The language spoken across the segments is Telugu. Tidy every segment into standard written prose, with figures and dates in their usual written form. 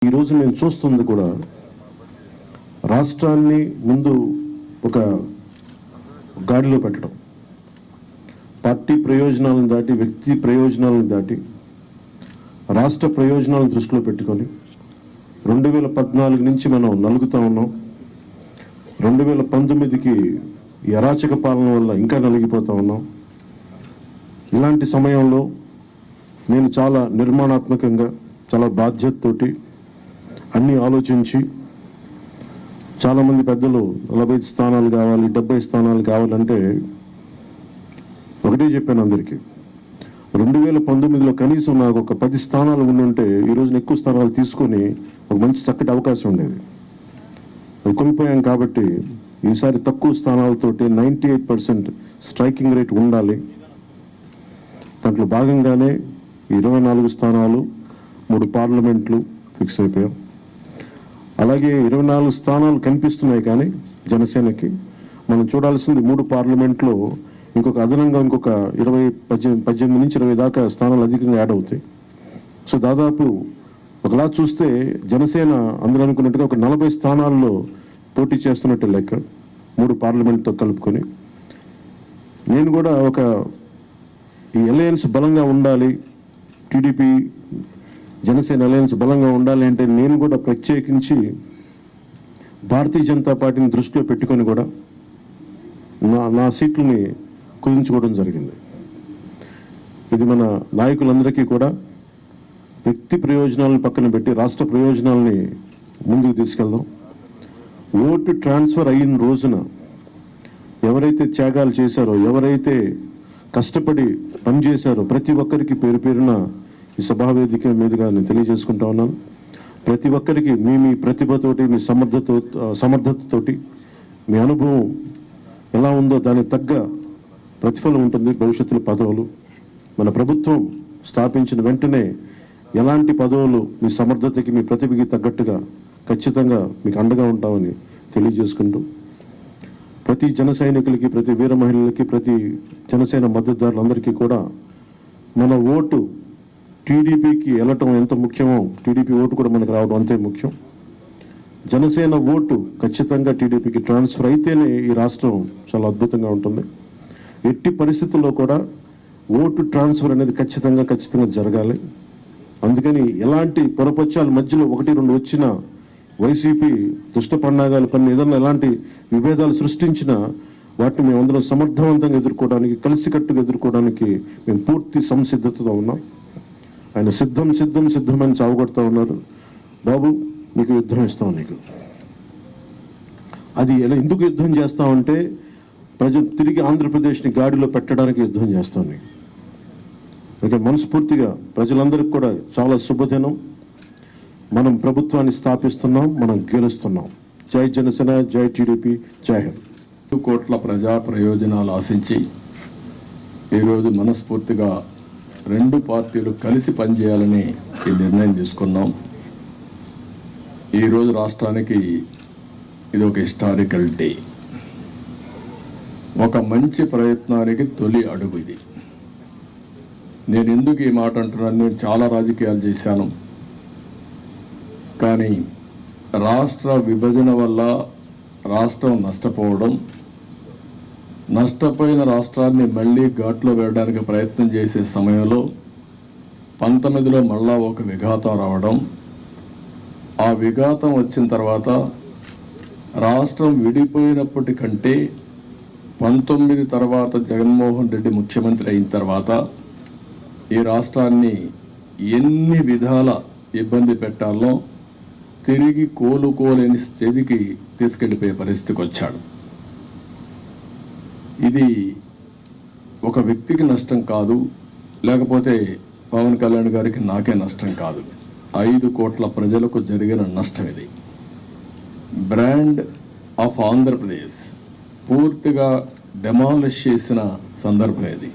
ఈరోజు నేను చూస్తుంది కూడా రాష్ట్రాన్ని ముందు ఒక గాడిలో పెట్టడం, పార్టీ ప్రయోజనాలను దాటి వ్యక్తి ప్రయోజనాలను దాటి రాష్ట్ర ప్రయోజనాలను దృష్టిలో పెట్టుకొని 2014 నుంచి మనం నలుగుతూ ఉన్నాం. 2019కి ఈ అరాచక పాలన వల్ల ఇంకా నలిగిపోతూ ఉన్నాం. ఇలాంటి సమయంలో నేను చాలా నిర్మాణాత్మకంగా, చాలా బాధ్యతతోటి అన్నీ ఆలోచించి, చాలామంది పెద్దలు 45 స్థానాలు కావాలి, 70 స్థానాలు కావాలంటే ఒకటే చెప్పాను అందరికీ, 2019లో కనీసం నాకు ఒక 10 స్థానాలు ఉండుంటే ఈరోజు ఎక్కువ స్థానాలు తీసుకొని ఒక మంచి చక్కటి అవకాశం ఉండేది. అది కోల్పోయాం. కాబట్టి ఈసారి తక్కువ స్థానాలతోటి 98% స్ట్రైకింగ్ రేట్ ఉండాలి. దాంట్లో భాగంగానే 24 స్థానాలు, 3 పార్లమెంట్లు ఫిక్స్ అయిపోయాం. అలాగే 24 స్థానాలు కనిపిస్తున్నాయి, కానీ జనసేనకి మనం చూడాల్సింది 3 పార్లమెంట్లో ఇంకొక అదనంగా ఇంకొక 18 నుంచి 20 దాకా స్థానాలు అధికంగా యాడ్ అవుతాయి. సో దాదాపు ఒకలా చూస్తే జనసేన అందరూ అనుకున్నట్టుగా ఒక 40 స్థానాల్లో పోటీ చేస్తున్నట్టు లెక్క, 3 పార్లమెంట్తో కలుపుకొని. నేను కూడా ఈ అలయన్స్ బలంగా ఉండాలి, టీడీపీ జనసేన అలయన్స్ బలంగా ఉండాలి అంటే నేను కూడా ప్రత్యేకించి భారతీయ జనతా పార్టీని దృష్టిలో పెట్టుకొని కూడా నా సీట్లని కుదించుకోవడం జరిగింది. ఇది మన నాయకులందరికీ కూడా వ్యక్తి ప్రయోజనాలను పక్కన పెట్టి రాష్ట్ర ప్రయోజనాలని ముందుకు తీసుకెళ్దాం. ఓటు ట్రాన్స్ఫర్ అయిన రోజున ఎవరైతే త్యాగాలు చేశారో, ఎవరైతే కష్టపడి పనిచేశారో ప్రతి ఒక్కరికి పేరు పేరున ఈ సభావేదిక మీదుగా నేను తెలియజేసుకుంటా ఉన్నాను. ప్రతి ఒక్కరికి మీ ప్రతిభతోటి, మీ సమర్థతతోటి, మీ అనుభవం ఎలా ఉందో దానికి తగ్గ ప్రతిఫలం ఉంటుంది. భవిష్యత్తులో పదవులు మన ప్రభుత్వం స్థాపించిన వెంటనే ఎలాంటి పదవులు మీ సమర్థతకి, మీ ప్రతిభకి తగ్గట్టుగా ఖచ్చితంగా మీకు అండగా ఉంటామని తెలియజేసుకుంటూ, ప్రతి జన సైనికులకి, ప్రతి వీర మహిళలకి, ప్రతి జనసేన మద్దతుదారులందరికీ కూడా మన ఓటు టీడీపీకి వెళ్ళటం ఎంత ముఖ్యమో టీడీపీ ఓటు కూడా మనకు రావడం అంతే ముఖ్యం. జనసేన ఓటు ఖచ్చితంగా టీడీపీకి ట్రాన్స్ఫర్ అయితేనే ఈ రాష్ట్రం చాలా అద్భుతంగా ఉంటుంది. ఎట్టి పరిస్థితుల్లో కూడా ఓటు ట్రాన్స్ఫర్ అనేది ఖచ్చితంగా జరగాలి. అందుకని ఎలాంటి పొరపచ్చాల మధ్యలో 1-2 వచ్చిన వైసీపీ దుష్ట పన్నాగాలు పని ఏదన్నా ఎలాంటి విభేదాలు సృష్టించినా వాటిని మేమందరం సమర్థవంతంగా ఎదుర్కోవడానికి, కలిసికట్టుగా ఎదుర్కోవడానికి మేము పూర్తి సంసిద్ధతతో ఉన్నాం. ఆయన సిద్ధమని చావగొడతా ఉన్నారు. బాబు నీకు యుద్ధం ఇస్తాం, నీకు అది ఎందుకు యుద్ధం చేస్తామంటే ప్రజలు తిరిగి ఆంధ్రప్రదేశ్ని గాడిలో పెట్టడానికి యుద్ధం చేస్తాం నీకు. అయితే మనస్ఫూర్తిగా ప్రజలందరికీ కూడా చాలా శుభదినం. మనం ప్రభుత్వాన్ని స్థాపిస్తున్నాం, మనం గెలుస్తున్నాం. జై జనసేన, జై టీడీపీ, జై హింద్. 2 కోట్ల ప్రజా ప్రయోజనాలు ఆశించి ఈరోజు మనస్ఫూర్తిగా 2 పార్టీలు కలిసి పనిచేయాలని ఈ నిర్ణయం తీసుకున్నాం. ఈరోజు రాష్ట్రానికి ఇది ఒక హిస్టారికల్ డే, ఒక మంచి ప్రయత్నానికి తొలి అడుగు ఇది. నేను ఎందుకు ఈ మాట అంటున్నాను, నేను చాలా రాజకీయాలు చేశాను, కానీ రాష్ట్ర విభజన వల్ల రాష్ట్రం నష్టపోవడం, నష్టపోయిన రాష్ట్రాన్ని మళ్ళీ ఘాట్లో వేయడానికి ప్రయత్నం చేసే సమయంలో 19లో మళ్ళా ఒక విఘాతం రావడం, ఆ విఘాతం వచ్చిన తర్వాత రాష్ట్రం విడిపోయినప్పటికంటే 19 తర్వాత జగన్మోహన్ రెడ్డి ముఖ్యమంత్రి అయిన తర్వాత ఈ రాష్ట్రాన్ని ఎన్ని విధాల ఇబ్బంది పెట్టాలో తిరిగి కోలుకోలేని స్థితికి తీసుకెళ్ళిపోయే పరిస్థితికి వచ్చాడు. ఇది ఒక వ్యక్తికి నష్టం కాదు, లేకపోతే పవన్ కళ్యాణ్ గారికి నాకే నష్టం కాదు, 5 కోట్ల ప్రజలకు జరిగిన నష్టం ఇది. బ్రాండ్ ఆఫ్ ఆంధ్రప్రదేశ్ పూర్తిగా డెమాలిష్ చేసిన సందర్భం ఇది.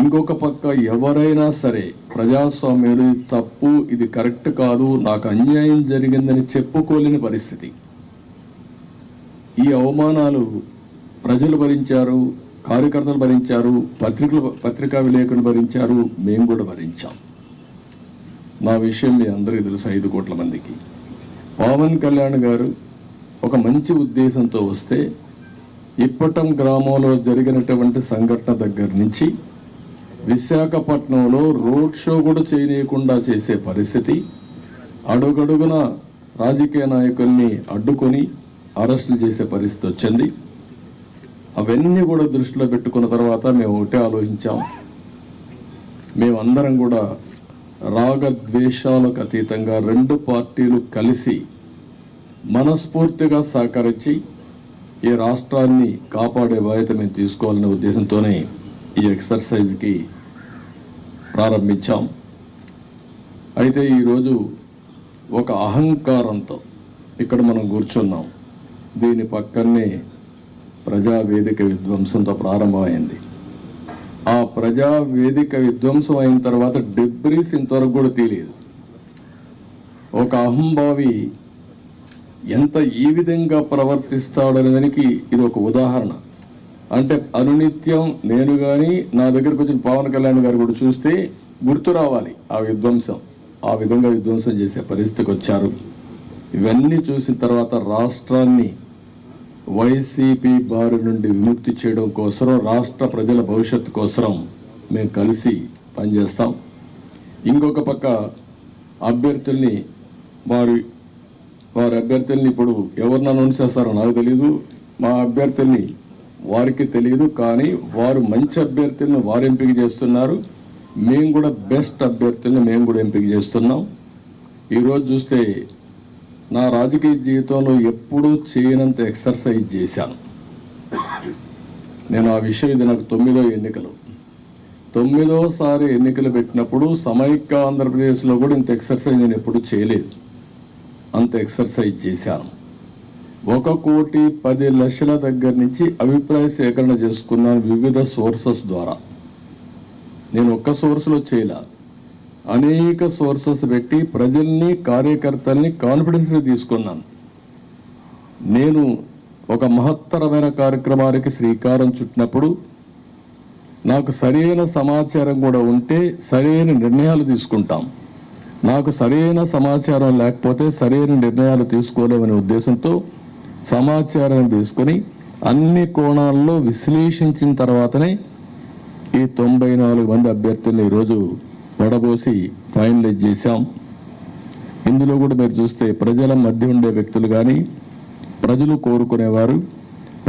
ఇంకొక పక్క ఎవరైనా సరే ప్రజాస్వామ్యులు తప్పు, ఇది కరెక్ట్ కాదు, నాకు అన్యాయం జరిగిందని చెప్పుకోలేని పరిస్థితి. ఈ అవమానాలు ప్రజలు భరించారు, కార్యకర్తలు భరించారు, పత్రికా విలేకరులు భరించారు, మేము కూడా భరించాం. నా విషయం మీ అందరికీ తెలుసు, 5 కోట్ల మందికి. పవన్ కళ్యాణ్ గారు ఒక మంచి ఉద్దేశంతో వస్తే ఇప్పటం గ్రామంలో జరిగినటువంటి సంఘటన దగ్గర నుంచి విశాఖపట్నంలో రోడ్ షో కూడా చేయనీయకుండా చేసే పరిస్థితి, అడుగడుగున రాజకీయ నాయకుల్ని అడ్డుకొని అరెస్టులు చేసే పరిస్థితి వచ్చింది. అవన్నీ కూడా దృష్టిలో పెట్టుకున్న తర్వాత మేము ఒకటే ఆలోచించాం, మేమందరం కూడా రాగద్వేషాలకు అతీతంగా 2 పార్టీలు కలిసి మనస్ఫూర్తిగా సహకరించి ఈ రాష్ట్రాన్ని కాపాడే బాధ్యత మేము తీసుకోవాలనే ఉద్దేశంతోనే ఈ ఎక్సర్సైజ్కి ప్రారంభించాం. అయితే ఈరోజు ఒక అహంకారంతో ఇక్కడ మనం కూర్చున్నాం. దీని పక్కనే ప్రజావేదిక విధ్వంసంతో ప్రారంభమైంది. ఆ ప్రజావేదిక విధ్వంసం అయిన తర్వాత డెబ్రీస్ ఇంతవరకు కూడా తెలియదు. ఒక అహంభావి ఎంత ఈ విధంగా ప్రవర్తిస్తాడనేదానికి ఇది ఒక ఉదాహరణ. అంటే అనునిత్యం నేను కానీ నా దగ్గరకు వచ్చిన పవన్ కళ్యాణ్ గారు కూడా చూస్తే గుర్తు రావాలి ఆ విధ్వంసం. ఆ విధంగా విధ్వంసం చేసే పరిస్థితికి వచ్చారు. ఇవన్నీ చూసిన తర్వాత రాష్ట్రాన్ని వైసీపీ బారి నుండి విముక్తి చేయడం కోసం, రాష్ట్ర ప్రజల భవిష్యత్తు కోసం మేము కలిసి పనిచేస్తాం. ఇంకొక పక్క అభ్యర్థుల్ని వారి అభ్యర్థుల్ని ఇప్పుడు ఎవరిని అనౌన్స్ చేస్తారో నాకు తెలియదు, మా అభ్యర్థుల్ని వారికి తెలియదు. కానీ వారు మంచి అభ్యర్థులను వారు ఎంపిక చేస్తున్నారు. మేము కూడా బెస్ట్ అభ్యర్థుల్ని మేము కూడా ఎంపిక చేస్తున్నాం. ఈరోజు చూస్తే నా రాజకీయ జీవితంలో ఎప్పుడూ చేయనంత ఎక్సర్సైజ్ చేశాను నేను. ఆ విషయం ఇది నాకు 9వ ఎన్నికలు. 9వసారి ఎన్నికలు పెట్టినప్పుడు సమైక్య ఆంధ్రప్రదేశ్లో కూడా ఇంత ఎక్సర్సైజ్ నేను ఎప్పుడు చేయలేదు. అంత ఎక్సర్సైజ్ చేశాను. 1,10,00,000 దగ్గర నుంచి అభిప్రాయ సేకరణ చేసుకున్నాను వివిధ సోర్సెస్ ద్వారా. నేను ఒక్క సోర్స్లో చేయలే, అనేక సోర్సెస్ పెట్టి ప్రజల్ని, కార్యకర్తల్ని కాన్ఫిడెన్స్గా తీసుకున్నాను. నేను ఒక మహత్తరమైన కార్యక్రమానికి శ్రీకారం చుట్టినప్పుడు నాకు సరైన సమాచారం కూడా ఉంటే సరైన నిర్ణయాలు తీసుకుంటాం. నాకు సరైన సమాచారం లేకపోతే సరైన నిర్ణయాలు తీసుకోలేమనే ఉద్దేశంతో సమాచారం తీసుకొని అన్ని కోణాల్లో విశ్లేషించిన తర్వాతనే ఈ 94 మంది అభ్యర్థుల్ని ఈరోజు వడబోసి ఫైనలైజ్ చేశాం. ఇందులో కూడా మీరు చూస్తే ప్రజల మధ్య ఉండే వ్యక్తులు కానీ, ప్రజలు కోరుకునేవారు,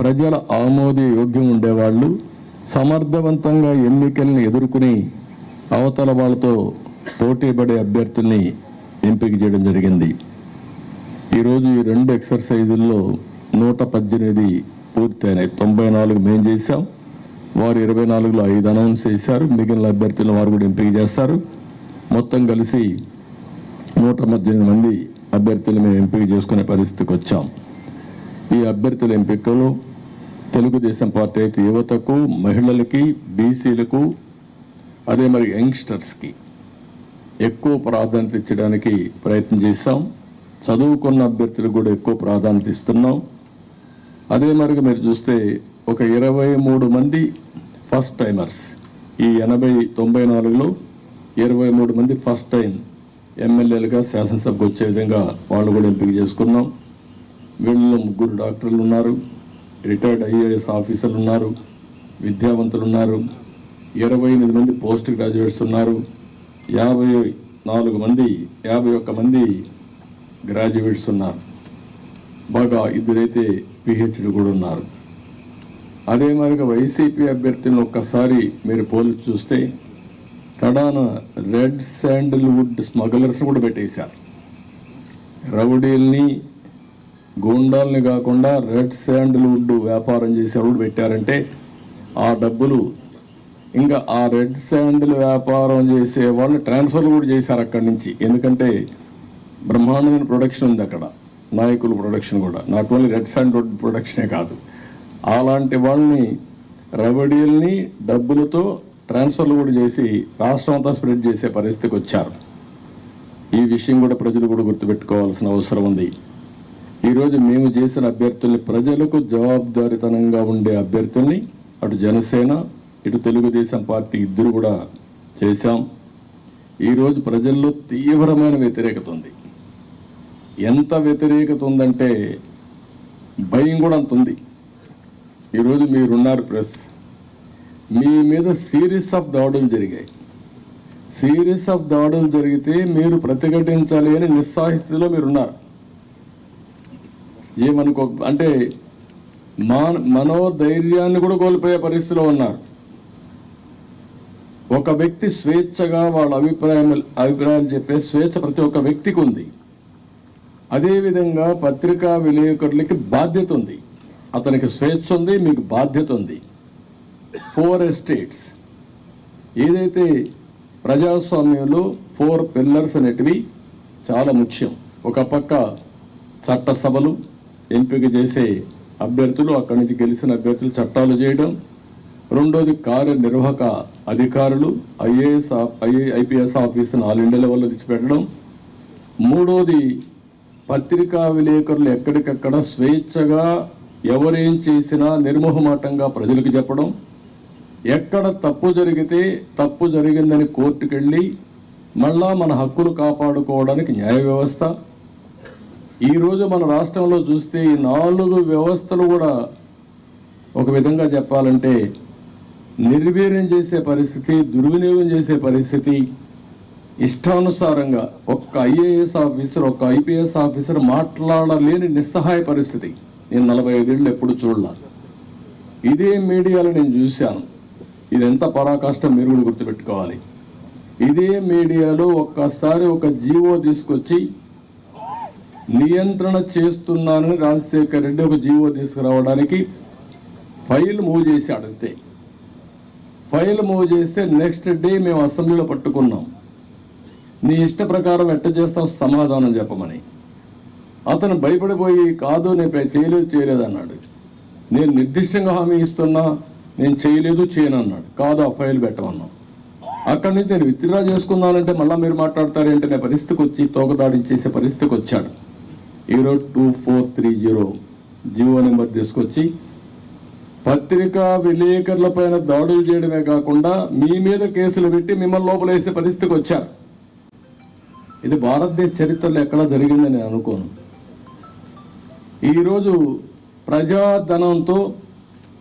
ప్రజల ఆమోదయోగ్యం ఉండేవాళ్ళు, సమర్థవంతంగా ఎన్నికల్ని ఎదుర్కొని అవతల వాళ్ళతో పోటీపడే అభ్యర్థుల్ని ఎంపిక చేయడం జరిగింది. ఈరోజు ఈ 2 ఎక్సర్సైజుల్లో 118 పూర్తయినాయి. 94 మేము చేశాం, వారు 24లో 5 అనౌన్స్ చేశారు. మిగిలిన అభ్యర్థులను వారు కూడా ఎంపిక చేస్తారు. మొత్తం కలిసి 118 మంది అభ్యర్థులు మేము ఎంపిక చేసుకునే పరిస్థితికి వచ్చాం. ఈ అభ్యర్థుల ఎంపికలో తెలుగుదేశం పార్టీ అయితే యువతకు, మహిళలకి, బీసీలకు, అదే మరి యంగ్స్టర్స్కి ఎక్కువ ప్రాధాన్యత ఇచ్చడానికి ప్రయత్నం చేశాం. చదువుకున్న అభ్యర్థులకు కూడా ఎక్కువ ప్రాధాన్యత ఇస్తున్నాం. అదే మరిగా మీరు చూస్తే ఒక 23 మంది ఫస్ట్ టైమర్స్, ఈ 94లో 23 మంది ఫస్ట్ టైం ఎమ్మెల్యేలుగా శాసనసభకు వచ్చే విధంగా వాళ్ళు కూడా ఎంపిక చేసుకున్నాం. వీళ్ళలో 3 డాక్టర్లు ఉన్నారు, రిటైర్డ్ ఐఏఎస్ ఆఫీసర్లు ఉన్నారు, విద్యావంతులు ఉన్నారు, 28 మంది పోస్ట్ గ్రాడ్యుయేట్స్ ఉన్నారు, 51 మంది గ్రాడ్యుయేట్స్ ఉన్నారు. బాగా 2 అయితే పిహెచ్డి కూడా ఉన్నారు. అదే మరిగా వైసీపీ అభ్యర్థులను ఒక్కసారి మీరు పోల్చి చూస్తే కడాన రెడ్ శాండిల్వుడ్ స్మగ్లర్స్ కూడా పెట్టేశారు. రౌడీల్ని, గూండాల్ని కాకుండా రెడ్ శాండిల్వుడ్ వ్యాపారం చేసేవాడు పెట్టారంటే ఆ డబ్బులు ఇంకా ఆ రెడ్ శాండిల్ వ్యాపారం చేసే వాళ్ళు ట్రాన్స్ఫర్లు కూడా చేశారు అక్కడి నుంచి. ఎందుకంటే బ్రహ్మాండమైన ప్రొడక్షన్ ఉంది అక్కడ, నాయకుల ప్రొడక్షన్ కూడా, నాట్ ఓన్లీ రెడ్ శాండిల్వుడ్ ప్రొడక్షనే కాదు. అలాంటి వాళ్ళని, రౌడీల్ని డబ్బులతో ట్రాన్స్ఫర్లు కూడా చేసి రాష్ట్రం అంతా స్ప్రెడ్ చేసే పరిస్థితికి వచ్చారు. ఈ విషయం కూడా ప్రజలు కూడా గుర్తుపెట్టుకోవాల్సిన అవసరం ఉంది. ఈరోజు మేము చేసిన అభ్యర్థుల్ని, ప్రజలకు జవాబుదారీతనంగా ఉండే అభ్యర్థుల్ని అటు జనసేన, ఇటు తెలుగుదేశం పార్టీ 2 కూడా చేశాం. ఈరోజు ప్రజల్లో తీవ్రమైన వ్యతిరేకత ఉంది. ఎంత వ్యతిరేకత ఉందంటే భయం కూడా అంత ఉంది. ఈరోజు మీరున్నారు ప్రెస్, మీ మీద సిరీస్ ఆఫ్ దాడులు జరిగాయి. సిరీస్ ఆఫ్ దాడులు జరిగితే మీరు ప్రతిఘటించాలి అని నిస్సాహిస్థితిలో మీరున్నారు. ఏమనుకో అంటే మనోధైర్యాన్ని కూడా కోల్పోయే పరిస్థితిలో ఉన్నారు. ఒక వ్యక్తి స్వేచ్ఛగా వాళ్ళ అభిప్రాయాలు చెప్పే స్వేచ్ఛ ప్రతి ఒక్క వ్యక్తికి ఉంది. అదేవిధంగా పత్రికా విలేకరులకి బాధ్యత ఉంది. అతనికి స్వేచ్ఛ ఉంది, మీకు బాధ్యత ఉంది. 4 ఎస్టేట్స్ ఏదైతే ప్రజాస్వామ్యంలో 4 పిల్లర్స్ అనేటివి చాలా ముఖ్యం. ఒక పక్క చట్టసభలు, ఎంపిక చేసే అభ్యర్థులు, అక్కడి నుంచి గెలిచిన అభ్యర్థులు చట్టాలు చేయడం. రెండోది కార్యనిర్వాహక అధికారులు, ఐపీఎస్ ఆఫీసును ఆల్ ఇండియా లెవెల్లో తెచ్చిపెట్టడం. మూడోది పత్రికా విలేకరులు ఎక్కడికక్కడ స్వేచ్ఛగా ఎవరేం చేసినా నిర్మోహమాటంగా ప్రజలకు చెప్పడం. ఎక్కడ తప్పు జరిగితే తప్పు జరిగిందని కోర్టుకెళ్ళి మళ్ళా మన హక్కులు కాపాడుకోవడానికి న్యాయ వ్యవస్థ. ఈరోజు మన రాష్ట్రంలో చూస్తే ఈ 4 వ్యవస్థలు కూడా ఒక విధంగా చెప్పాలంటే నిర్వీర్యం చేసే పరిస్థితి, దుర్వినియోగం చేసే పరిస్థితి. ఇష్టానుసారంగా ఒక్క ఐఏఎస్ ఆఫీసర్, ఒక్క ఐపీఎస్ ఆఫీసర్ మాట్లాడలేని నిస్సహాయ పరిస్థితి నేను 45 ఏళ్ళు ఎప్పుడు చూడలా. ఇదే మీడియాలో నేను చూశాను. ఇది ఎంత పరాకాష్టం మీరు కూడా గుర్తుపెట్టుకోవాలి. ఇదే మీడియాలో ఒక్కసారి ఒక జీవో తీసుకొచ్చి నియంత్రణ చేస్తున్నానని రాజశేఖర్ రెడ్డి ఒక జీవో తీసుకురావడానికి ఫైల్ మూవ్ చేశాడు అంతే. ఫైల్ మూవ్ చేస్తే నెక్స్ట్ డే మేము అసెంబ్లీలో పట్టుకున్నాం. నీ ఇష్ట ప్రకారం ఎట్ట చేస్తావు సమాధానం చెప్పమని. అతను భయపడిపోయి కాదు నేను చేయలేదు అన్నాడు. నేను నిర్దిష్టంగా హామీ ఇస్తున్నా, నేను చేయను అన్నాడు. కాదు ఆ ఫైల్ పెట్టమన్నాం. అక్కడి నుంచి నేను విత్డ్రా చేసుకున్నానంటే మళ్ళీ మీరు మాట్లాడతారేంటనే పరిస్థితికి వచ్చి తోకదాడి చేసే పరిస్థితికి వచ్చాడు. ఈరోజు 2430 జీవో నెంబర్ తీసుకొచ్చి పత్రికా విలేకరుల పైన దాడులు చేయడమే కాకుండా మీ మీద కేసులు పెట్టి మిమ్మల్ని లోపలేసే పరిస్థితికి వచ్చారు. ఇది భారతదేశ చరిత్రలో ఎక్కడా జరిగిందని నేను అనుకోను. ఈరోజు ప్రజాధనంతో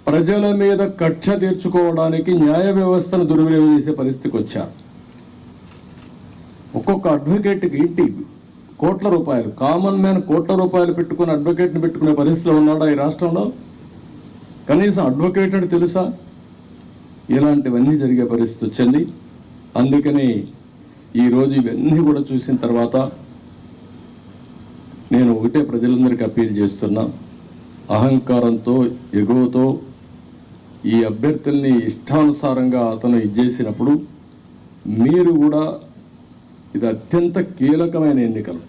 ప్రజల మీద కక్ష తీర్చుకోవడానికి న్యాయ వ్యవస్థను దుర్వినియోగం చేసే పరిస్థితికి వచ్చారు. ఒక్కొక్క అడ్వకేట్కి ఇంటి కోట్ల రూపాయలు, కామన్ మ్యాన్ కోట్ల రూపాయలు పెట్టుకుని అడ్వకేట్ని పెట్టుకునే పరిస్థితిలో ఉన్నాడా ఈ రాష్ట్రంలో? కనీసం అడ్వకేట్ అంటే తెలుసా? ఇలాంటివన్నీ జరిగే పరిస్థితి వచ్చింది. అందుకని ఈరోజు ఇవన్నీ కూడా చూసిన తర్వాత నేను ఒకటే ప్రజలందరికీ అప్పీల్ చేస్తున్నా. అహంకారంతో, ఎగువతో ఈ అభ్యర్థుల్ని ఇష్టానుసారంగా అతను ఇచ్చేసినప్పుడు మీరు కూడా, ఇది అత్యంత కీలకమైన ఎన్నికలు.